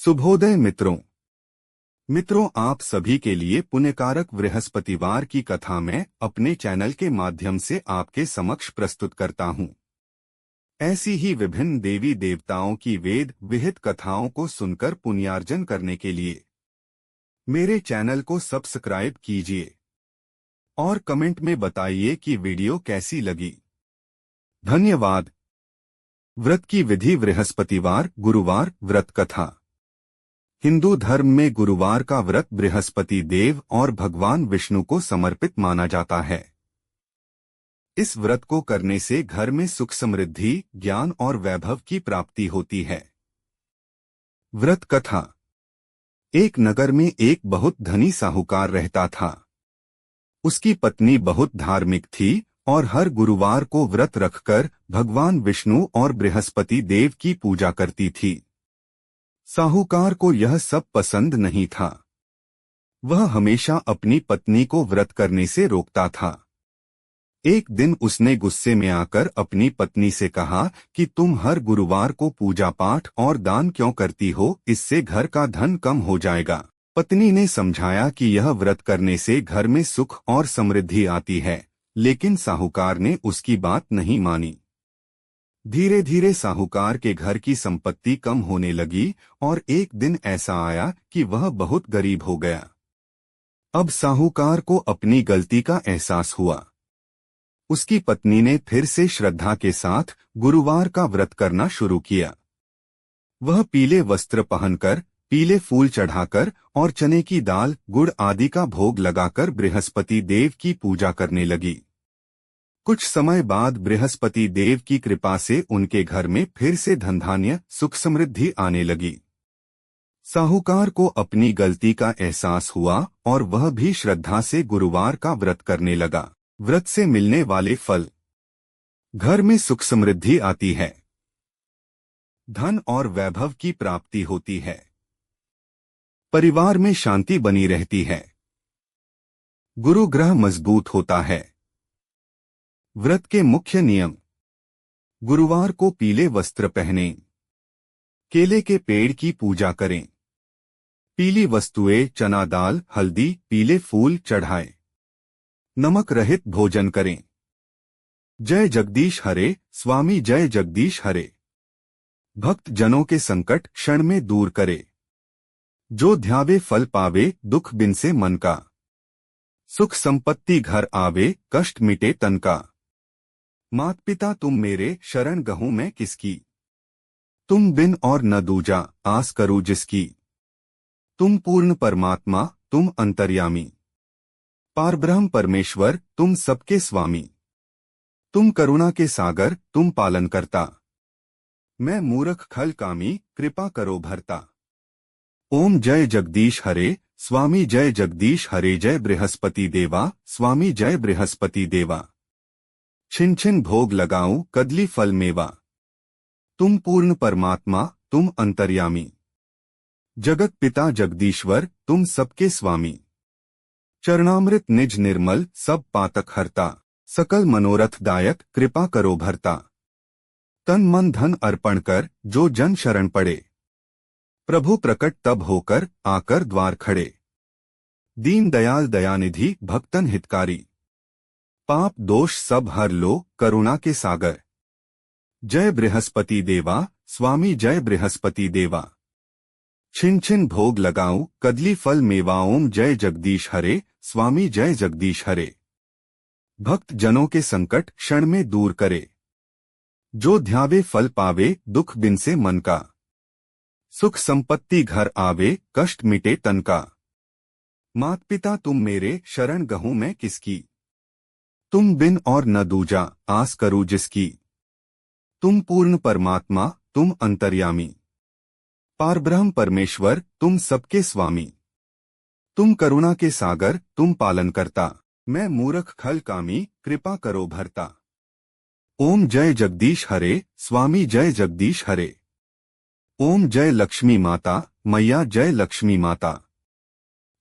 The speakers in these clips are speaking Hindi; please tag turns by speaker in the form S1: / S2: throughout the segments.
S1: शुभोदय मित्रों, आप सभी के लिए पुण्यकारक बृहस्पतिवार की कथा मैं अपने चैनल के माध्यम से आपके समक्ष प्रस्तुत करता हूं। ऐसी ही विभिन्न देवी देवताओं की वेद विहित कथाओं को सुनकर पुण्यार्जन करने के लिए मेरे चैनल को सब्सक्राइब कीजिए और कमेंट में बताइए कि वीडियो कैसी लगी। धन्यवाद। व्रत की विधि। बृहस्पतिवार गुरुवार व्रत कथा। हिंदू धर्म में गुरुवार का व्रत बृहस्पति देव और भगवान विष्णु को समर्पित माना जाता है। इस व्रत को करने से घर में सुख समृद्धि, ज्ञान और वैभव की प्राप्ति होती है। व्रत कथा। एक नगर में एक बहुत धनी साहूकार रहता था। उसकी पत्नी बहुत धार्मिक थी और हर गुरुवार को व्रत रखकर भगवान विष्णु और बृहस्पति देव की पूजा करती थी। साहूकार को यह सब पसंद नहीं था। वह हमेशा अपनी पत्नी को व्रत करने से रोकता था। एक दिन उसने गुस्से में आकर अपनी पत्नी से कहा कि तुम हर गुरुवार को पूजा पाठ और दान क्यों करती हो, इससे घर का धन कम हो जाएगा। पत्नी ने समझाया कि यह व्रत करने से घर में सुख और समृद्धि आती है, लेकिन साहूकार ने उसकी बात नहीं मानी। धीरे धीरे साहूकार के घर की संपत्ति कम होने लगी और एक दिन ऐसा आया कि वह बहुत गरीब हो गया। अब साहूकार को अपनी गलती का एहसास हुआ। उसकी पत्नी ने फिर से श्रद्धा के साथ गुरुवार का व्रत करना शुरू किया। वह पीले वस्त्र पहनकर, पीले फूल चढ़ाकर और चने की दाल, गुड़ आदि का भोग लगाकर बृहस्पति देव की पूजा करने लगी। कुछ समय बाद बृहस्पति देव की कृपा से उनके घर में फिर से धन धान्य, सुख समृद्धि आने लगी। साहूकार को अपनी गलती का एहसास हुआ और वह भी श्रद्धा से गुरुवार का व्रत करने लगा। व्रत से मिलने वाले फल। घर में सुख समृद्धि आती है। धन और वैभव की प्राप्ति होती है। परिवार में शांति बनी रहती है। गुरु ग्रह मजबूत होता है। व्रत के मुख्य नियम। गुरुवार को पीले वस्त्र पहनें। केले के पेड़ की पूजा करें। पीली वस्तुएं, चना दाल, हल्दी, पीले फूल चढ़ाएं। नमक रहित भोजन करें। जय जगदीश हरे, स्वामी जय जगदीश हरे। भक्त जनों के संकट क्षण में दूर करे। जो ध्यावे फल पावे, दुख बिन से मन का। सुख संपत्ति घर आवे, कष्ट मिटे तन का। मात पिता तुम मेरे, शरण गहूं मैं किसकी। तुम बिन और न दूजा, आस करूं जिसकी। तुम पूर्ण परमात्मा, तुम अंतर्यामी। पारब्रह्म परमेश्वर, तुम सबके स्वामी। तुम करुणा के सागर, तुम पालन करता। मैं मूर्ख खल कामी, कृपा करो भरता। ओम जय जगदीश हरे, स्वामी जय जगदीश हरे। जय बृहस्पति देवा, स्वामी जय बृहस्पति देवा। छिन छिन भोग लगाऊं, कदली फल मेवा। तुम पूर्ण परमात्मा, तुम अंतर्यामी। जगत पिता जगदीश्वर, तुम सबके स्वामी। चरणामृत निज निर्मल, सब पातक हरता। सकल मनोरथ दायक, कृपा करो भरता। तन मन धन अर्पण कर, जो जन शरण पड़े। प्रभु प्रकट तब होकर, आकर द्वार खड़े। दीन दयाल दयानिधि, भक्तन हितकारी। पाप दोष सब हर लो, करुणा के सागर। जय बृहस्पति देवा, स्वामी जय बृहस्पति देवा। छिन छिन भोग लगाऊं, कदली फल मेवा। ओम जय जगदीश हरे, स्वामी जय जगदीश हरे। भक्त जनों के संकट क्षण में दूर करे। जो ध्यावे फल पावे, दुख बिन से मन का। सुख संपत्ति घर आवे, कष्ट मिटे तन का। मात पिता तुम मेरे, शरण गहूं मैं किसकी। तुम बिन और न दूजा, आस करूं जिसकी। तुम पूर्ण परमात्मा, तुम अंतर्यामी। पारब्रह्म परमेश्वर, तुम सबके स्वामी। तुम करुणा के सागर, तुम पालन करता। मैं मूर्ख खल कामी, कृपा करो भरता। ओम जय जगदीश हरे, स्वामी जय जगदीश हरे। ओम जय लक्ष्मी माता, मैया जय लक्ष्मी माता।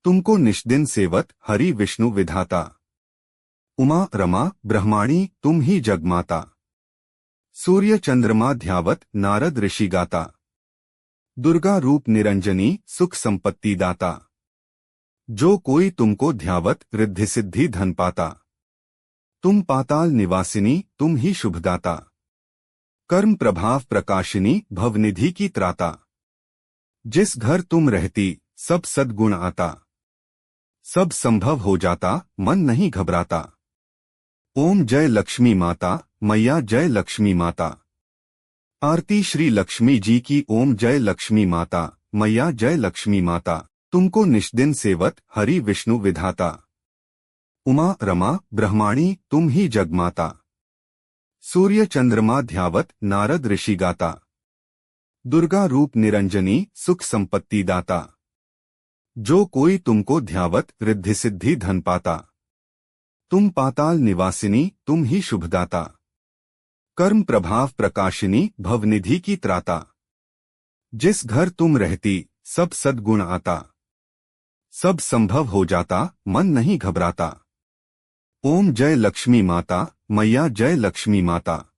S1: तुमको निष्दिन सेवत, हरि विष्णु विधाता। उमा रमा ब्रह्माणी, तुम ही जगमाता। सूर्य चंद्रमा ध्यावत, नारद ऋषि गाता। दुर्गा रूप निरंजनी सुख संपत्ति दाता। जो कोई तुमको ध्यावत रिद्धि सिद्धि धन पाता। तुम पाताल निवासिनी तुम ही शुभदाता। कर्म प्रभाव प्रकाशिनी भवनिधि की त्राता। जिस घर तुम रहती सब सद्गुण आता। सब संभव हो जाता मन नहीं घबराता। ओम जय लक्ष्मी माता मैया जय लक्ष्मी माता। आरती श्री लक्ष्मी जी की। ओम जय लक्ष्मी माता मैया जय लक्ष्मी माता। तुमको निष्दिन सेवत हरि विष्णु विधाता। उमा रमा ब्रह्माणी तुम ही जगमाता। सूर्य चंद्रमा ध्यावत नारद ऋषि गाता। दुर्गा रूप निरंजनी सुख संपत्ति दाता। जो कोई तुमको ध्यावत रिद्धि सिद्धि धन पाता। तुम पाताल निवासिनी तुम ही शुभदाता। कर्म प्रभाव प्रकाशिनी भवनिधि की त्राता। जिस घर तुम रहती सब सद्गुण आता। सब संभव हो जाता मन नहीं घबराता। ओम जय लक्ष्मी माता मैया जय लक्ष्मी माता।